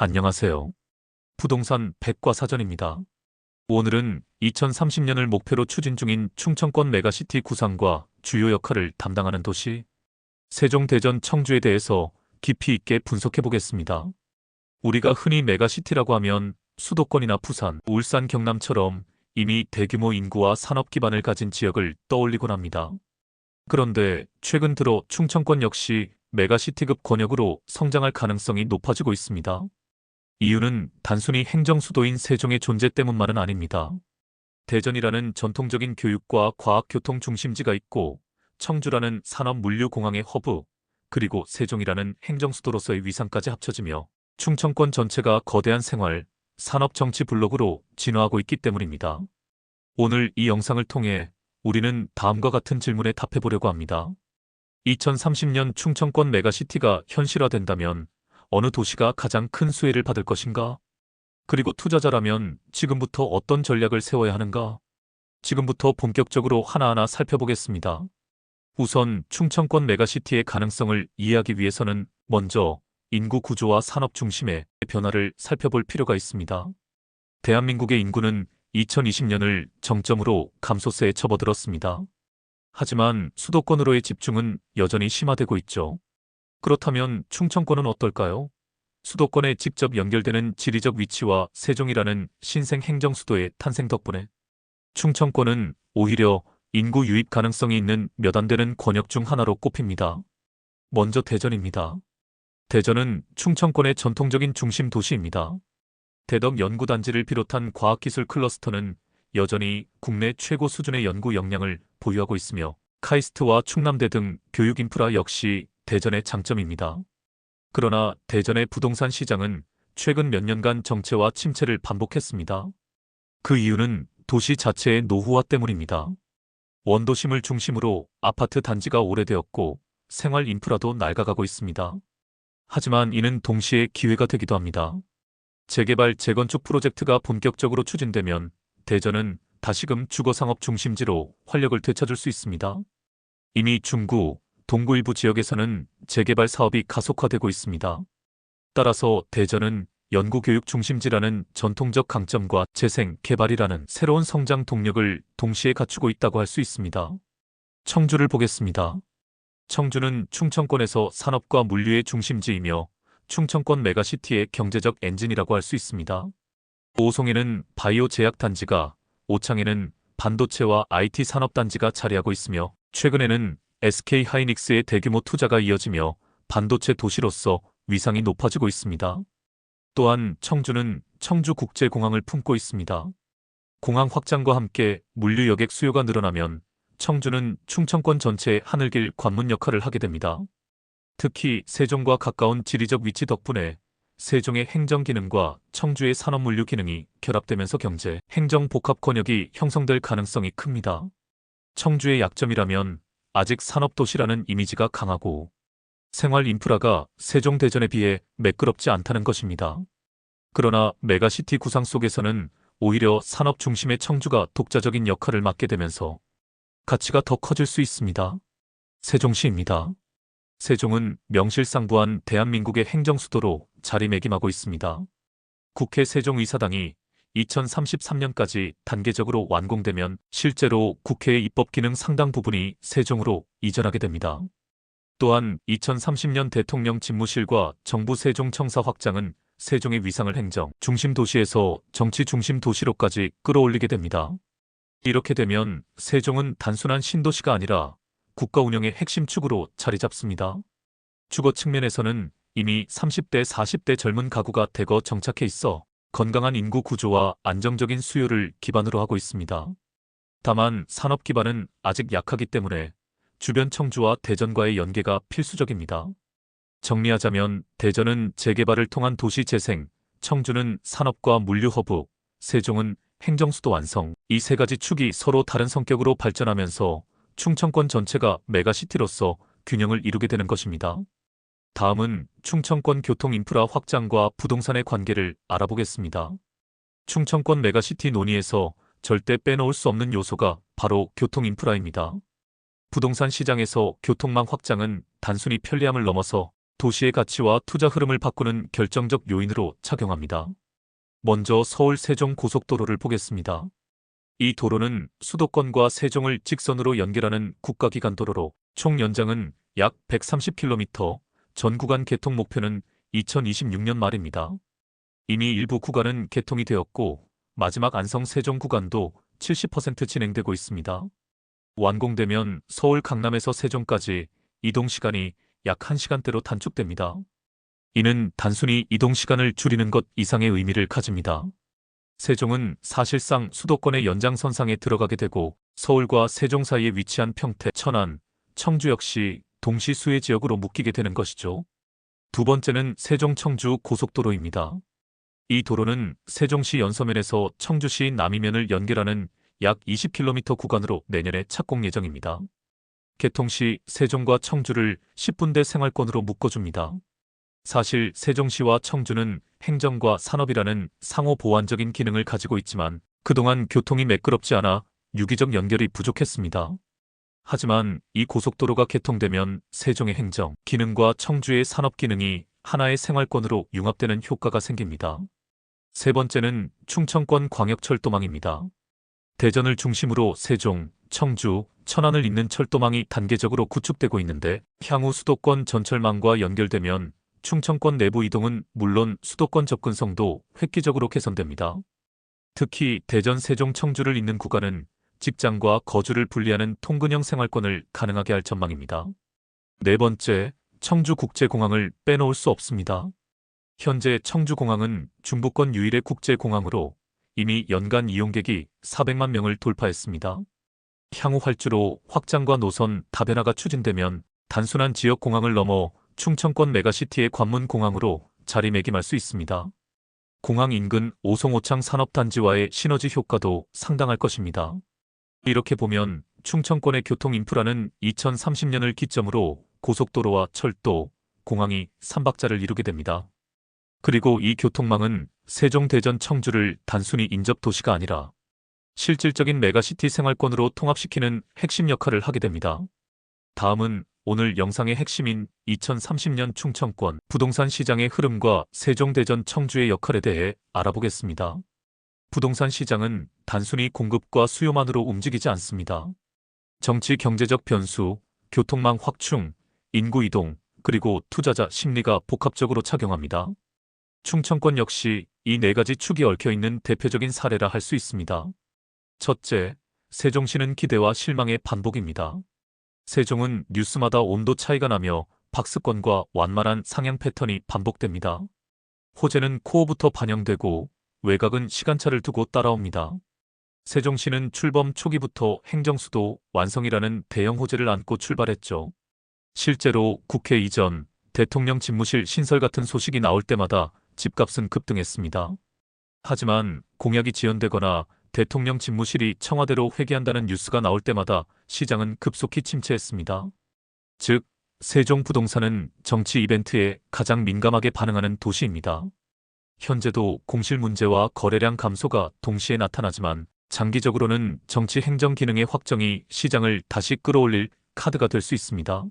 안녕하세요. 부동산 백과사전입니다. 오늘은 2030년을 목표로 추진 중인 충청권 메가시티 구상과 주요 역할을 담당하는 도시, 세종, 대전, 청주에 대해서 깊이 있게 분석해 보겠습니다. 우리가 흔히 메가시티라고 하면 수도권이나 부산, 울산, 경남처럼 이미 대규모 인구와 산업 기반을 가진 지역을 떠올리곤 합니다. 그런데 최근 들어 충청권 역시 메가시티급 권역으로 성장할 가능성이 높아지고 있습니다. 이유는 단순히 행정수도인 세종의 존재 때문만은 아닙니다. 대전이라는 전통적인 교육과 과학교통 중심지가 있고, 청주라는 산업물류공항의 허브, 그리고 세종이라는 행정수도로서의 위상까지 합쳐지며 충청권 전체가 거대한 생활, 산업정치 블록으로 진화하고 있기 때문입니다. 오늘 이 영상을 통해 우리는 다음과 같은 질문에 답해보려고 합니다. 2030년 충청권 메가시티가 현실화된다면 어느 도시가 가장 큰 수혜를 받을 것인가? 그리고 투자자라면 지금부터 어떤 전략을 세워야 하는가? 지금부터 본격적으로 하나하나 살펴보겠습니다. 우선 충청권 메가시티의 가능성을 이해하기 위해서는 먼저 인구 구조와 산업 중심의 변화를 살펴볼 필요가 있습니다. 대한민국의 인구는 2020년을 정점으로 감소세에 접어들었습니다. 하지만 수도권으로의 집중은 여전히 심화되고 있죠. 그렇다면 충청권은 어떨까요? 수도권에 직접 연결되는 지리적 위치와 세종이라는 신생 행정수도의 탄생 덕분에 충청권은 오히려 인구 유입 가능성이 있는 몇 안 되는 권역 중 하나로 꼽힙니다. 먼저 대전입니다. 대전은 충청권의 전통적인 중심 도시입니다. 대덕 연구단지를 비롯한 과학기술 클러스터는 여전히 국내 최고 수준의 연구 역량을 보유하고 있으며 카이스트와 충남대 등 교육 인프라 역시 대전의 장점입니다. 그러나 대전의 부동산 시장은 최근 몇 년간 정체와 침체를 반복했습니다. 그 이유는 도시 자체의 노후화 때문입니다. 원도심을 중심으로 아파트 단지가 오래되었고 생활 인프라도 낡아가고 있습니다. 하지만 이는 동시에 기회가 되기도 합니다. 재개발, 재건축 프로젝트가 본격적으로 추진되면 대전은 다시금 주거상업 중심지로 활력을 되찾을 수 있습니다. 이미 중구, 동구 일부 지역에서는 재개발 사업이 가속화되고 있습니다. 따라서 대전은 연구교육 중심지라는 전통적 강점과 재생, 개발이라는 새로운 성장 동력을 동시에 갖추고 있다고 할 수 있습니다. 청주를 보겠습니다. 청주는 충청권에서 산업과 물류의 중심지이며 충청권 메가시티의 경제적 엔진이라고 할 수 있습니다. 오송에는 바이오 제약 단지가, 오창에는 반도체와 IT 산업 단지가 자리하고 있으며 최근에는 SK 하이닉스의 대규모 투자가 이어지며 반도체 도시로서 위상이 높아지고 있습니다. 또한 청주는 청주국제공항을 품고 있습니다. 공항 확장과 함께 물류 여객 수요가 늘어나면 청주는 충청권 전체의 하늘길 관문 역할을 하게 됩니다. 특히 세종과 가까운 지리적 위치 덕분에 세종의 행정 기능과 청주의 산업 물류 기능이 결합되면서 경제, 행정 복합 권역이 형성될 가능성이 큽니다. 청주의 약점이라면 아직 산업도시라는 이미지가 강하고 생활 인프라가 세종, 대전에 비해 매끄럽지 않다는 것입니다. 그러나 메가시티 구상 속에서는 오히려 산업 중심의 청주가 독자적인 역할을 맡게 되면서 가치가 더 커질 수 있습니다. 세종시입니다. 세종은 명실상부한 대한민국의 행정수도로 자리매김하고 있습니다. 국회 세종의사당이 2033년까지 단계적으로 완공되면 실제로 국회의 입법 기능 상당 부분이 세종으로 이전하게 됩니다. 또한 2030년 대통령 집무실과 정부 세종청사 확장은 세종의 위상을 행정 중심 도시에서 정치 중심 도시로까지 끌어올리게 됩니다. 이렇게 되면 세종은 단순한 신도시가 아니라 국가 운영의 핵심 축으로 자리 잡습니다. 주거 측면에서는 이미 30대, 40대 젊은 가구가 대거 정착해 있어 건강한 인구 구조와 안정적인 수요를 기반으로 하고 있습니다. 다만 산업 기반은 아직 약하기 때문에 주변 청주와 대전과의 연계가 필수적입니다. 정리하자면 대전은 재개발을 통한 도시 재생, 청주는 산업과 물류 허브, 세종은 행정수도 완성, 이 세 가지 축이 서로 다른 성격으로 발전하면서 충청권 전체가 메가시티로서 균형을 이루게 되는 것입니다. 다음은 충청권 교통 인프라 확장과 부동산의 관계를 알아보겠습니다. 충청권 메가시티 논의에서 절대 빼놓을 수 없는 요소가 바로 교통 인프라입니다. 부동산 시장에서 교통망 확장은 단순히 편리함을 넘어서 도시의 가치와 투자 흐름을 바꾸는 결정적 요인으로 작용합니다. 먼저 서울 세종 고속도로를 보겠습니다. 이 도로는 수도권과 세종을 직선으로 연결하는 국가기관 도로로 총 연장은 약 130km, 전 구간 개통 목표는 2026년 말입니다. 이미 일부 구간은 개통이 되었고 마지막 안성 세종 구간도 70% 진행되고 있습니다. 완공되면 서울 강남에서 세종까지 이동 시간이 약 1시간대로 단축됩니다. 이는 단순히 이동 시간을 줄이는 것 이상의 의미를 가집니다. 세종은 사실상 수도권의 연장선상에 들어가게 되고 서울과 세종 사이에 위치한 평택, 천안, 청주 역시 동시 수혜 지역으로 묶이게 되는 것이죠. 두 번째는 세종 청주 고속도로입니다. 이 도로는 세종시 연서면에서 청주시 남이면을 연결하는 약 20km 구간으로 내년에 착공 예정입니다. 개통 시 세종과 청주를 10분대 생활권으로 묶어줍니다. 사실 세종시와 청주는 행정과 산업이라는 상호 보완적인 기능을 가지고 있지만 그동안 교통이 매끄럽지 않아 유기적 연결이 부족했습니다. 하지만 이 고속도로가 개통되면 세종의 행정 기능과 청주의 산업 기능이 하나의 생활권으로 융합되는 효과가 생깁니다. 세 번째는 충청권 광역철도망입니다. 대전을 중심으로 세종, 청주, 천안을 잇는 철도망이 단계적으로 구축되고 있는데 향후 수도권 전철망과 연결되면 충청권 내부 이동은 물론 수도권 접근성도 획기적으로 개선됩니다. 특히 대전, 세종, 청주를 잇는 구간은 직장과 거주를 분리하는 통근형 생활권을 가능하게 할 전망입니다. 네 번째, 청주국제공항을 빼놓을 수 없습니다. 현재 청주공항은 중부권 유일의 국제공항으로 이미 연간 이용객이 400만 명을 돌파했습니다. 향후 활주로 확장과 노선 다변화가 추진되면 단순한 지역공항을 넘어 충청권 메가시티의 관문공항으로 자리매김할 수 있습니다. 공항 인근 오송오창 산업단지와의 시너지 효과도 상당할 것입니다. 이렇게 보면 충청권의 교통 인프라는 2030년을 기점으로 고속도로와 철도, 공항이 3박자를 이루게 됩니다. 그리고 이 교통망은 세종, 대전, 청주를 단순히 인접 도시가 아니라 실질적인 메가시티 생활권으로 통합시키는 핵심 역할을 하게 됩니다. 다음은 오늘 영상의 핵심인 2030년 충청권 부동산 시장의 흐름과 세종, 대전, 청주의 역할에 대해 알아보겠습니다. 부동산 시장은 단순히 공급과 수요만으로 움직이지 않습니다. 정치 경제적 변수, 교통망 확충, 인구 이동, 그리고 투자자 심리가 복합적으로 작용합니다. 충청권 역시 이 네 가지 축이 얽혀있는 대표적인 사례라 할 수 있습니다. 첫째, 세종시는 기대와 실망의 반복입니다. 세종은 뉴스마다 온도 차이가 나며 박스권과 완만한 상향 패턴이 반복됩니다. 호재는 코어부터 반영되고 외곽은 시간차를 두고 따라옵니다. 세종시는 출범 초기부터 행정수도 완성이라는 대형 호재를 안고 출발했죠. 실제로 국회 이전, 대통령 집무실 신설 같은 소식이 나올 때마다 집값은 급등했습니다. 하지만 공약이 지연되거나 대통령 집무실이 청와대로 회귀한다는 뉴스가 나올 때마다 시장은 급속히 침체했습니다. 즉, 세종 부동산은 정치 이벤트에 가장 민감하게 반응하는 도시입니다. 현재도 공실 문제와 거래량 감소가 동시에 나타나지만 장기적으로는 정치 행정 기능의 확정이 시장을 다시 끌어올릴 카드가 될 수 있습니다.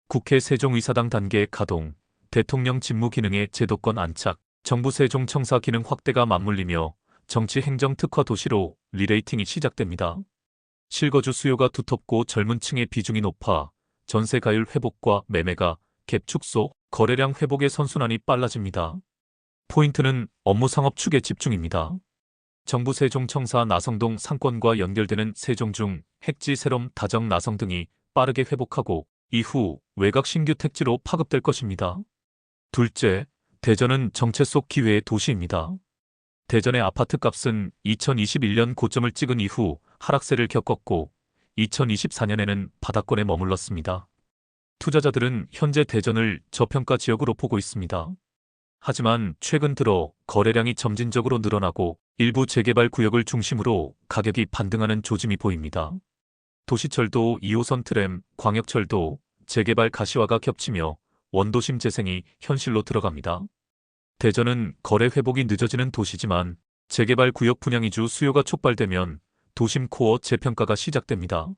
국회 세종의사당 단계 가동, 대통령 직무 기능의 제도권 안착, 정부 세종청사 기능 확대가 맞물리며 정치 행정 특화 도시로 리레이팅이 시작됩니다. 실거주 수요가 두텁고 젊은 층의 비중이 높아 전세 가율 회복과 매매가 갭 축소, 거래량 회복의 선순환이 빨라집니다. 포인트는 업무 상업 축에 집중입니다. 정부 세종청사 나성동 상권과 연결되는 세종중, 핵지 새롬 다정 나성 등이 빠르게 회복하고 이후 외곽 신규 택지로 파급될 것입니다. 둘째, 대전은 정체 속 기회의 도시입니다. 대전의 아파트 값은 2021년 고점을 찍은 이후 하락세를 겪었고 2024년에는 바닥권에 머물렀습니다. 투자자들은 현재 대전을 저평가 지역으로 보고 있습니다. 하지만 최근 들어 거래량이 점진적으로 늘어나고 일부 재개발 구역을 중심으로 가격이 반등하는 조짐이 보입니다. 도시철도 2호선 트램, 광역철도, 재개발 가시화가 겹치며 원도심 재생이 현실로 들어갑니다. 대전은 거래 회복이 늦어지는 도시지만 재개발 구역 분양 이주 수요가 촉발되면 도심 코어 재평가가 시작됩니다.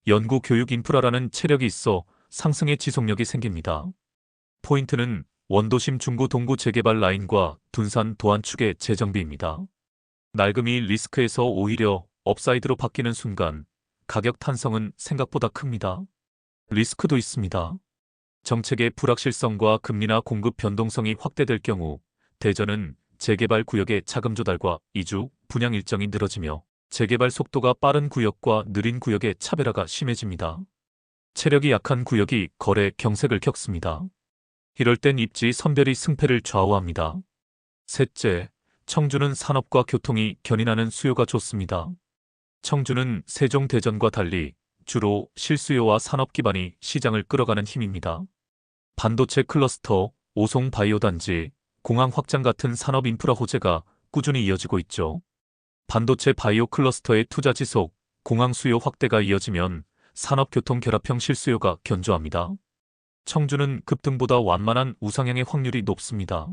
연구 교육 인프라라는 체력이 있어 상승의 지속력이 생깁니다. 포인트는 원도심 중구 동구 재개발 라인과 둔산 도안축의 재정비입니다. 낡음이 리스크에서 오히려 업사이드로 바뀌는 순간 가격 탄성은 생각보다 큽니다. 리스크도 있습니다. 정책의 불확실성과 금리나 공급 변동성이 확대될 경우 대전은 재개발 구역의 자금 조달과 이주, 분양 일정이 늘어지며 재개발 속도가 빠른 구역과 느린 구역의 차별화가 심해집니다. 체력이 약한 구역이 거래 경색을 겪습니다. 이럴 땐 입지 선별이 승패를 좌우합니다. 셋째, 청주는 산업과 교통이 견인하는 수요가 좋습니다. 청주는 세종 대전과 달리 주로 실수요와 산업 기반이 시장을 끌어가는 힘입니다. 반도체 클러스터, 오송 바이오 단지, 공항 확장 같은 산업 인프라 호재가 꾸준히 이어지고 있죠. 반도체 바이오 클러스터의 투자 지속, 공항 수요 확대가 이어지면 산업 교통 결합형 실수요가 견조합니다. 청주는 급등보다 완만한 우상향의 확률이 높습니다.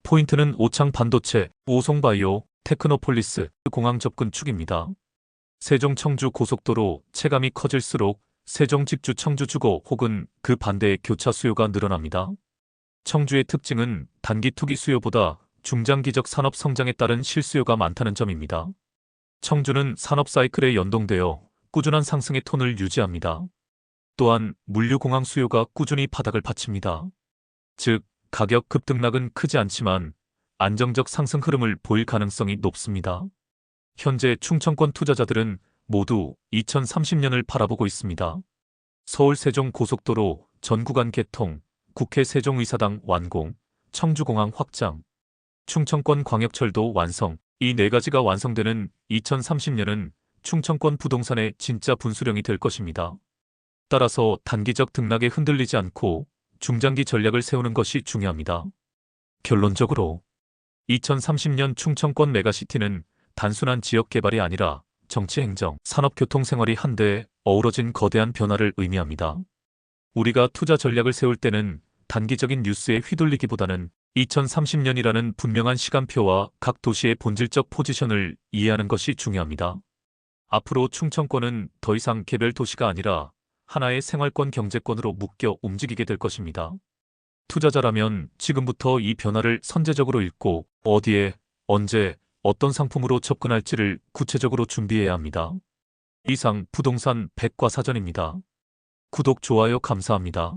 포인트는 오창 반도체, 오송 바이오, 테크노폴리스, 공항 접근 축입니다. 세종 청주 고속도로 체감이 커질수록 세종 직주 청주 주거 혹은 그 반대의 교차 수요가 늘어납니다. 청주의 특징은 단기 투기 수요보다 중장기적 산업 성장에 따른 실수요가 많다는 점입니다. 청주는 산업 사이클에 연동되어 꾸준한 상승의 톤을 유지합니다. 또한 물류공항 수요가 꾸준히 바닥을 받칩니다. 즉, 가격 급등락은 크지 않지만 안정적 상승 흐름을 보일 가능성이 높습니다. 현재 충청권 투자자들은 모두 2030년을 바라보고 있습니다. 서울 세종 고속도로 전 구간 개통, 국회 세종의사당 완공, 청주공항 확장, 충청권 광역철도 완성, 이 네 가지가 완성되는 2030년은 충청권 부동산의 진짜 분수령이 될 것입니다. 따라서 단기적 등락에 흔들리지 않고 중장기 전략을 세우는 것이 중요합니다. 결론적으로 2030년 충청권 메가시티는 단순한 지역 개발이 아니라 정치, 행정, 산업, 교통, 생활이 한데에 어우러진 거대한 변화를 의미합니다. 우리가 투자 전략을 세울 때는 단기적인 뉴스에 휘둘리기보다는 2030년이라는 분명한 시간표와 각 도시의 본질적 포지션을 이해하는 것이 중요합니다. 앞으로 충청권은 더 이상 개별 도시가 아니라 하나의 생활권 경제권으로 묶여 움직이게 될 것입니다. 투자자라면 지금부터 이 변화를 선제적으로 읽고 어디에, 언제, 어떤 상품으로 접근할지를 구체적으로 준비해야 합니다. 이상 부동산 백과사전입니다. 구독, 좋아요 감사합니다.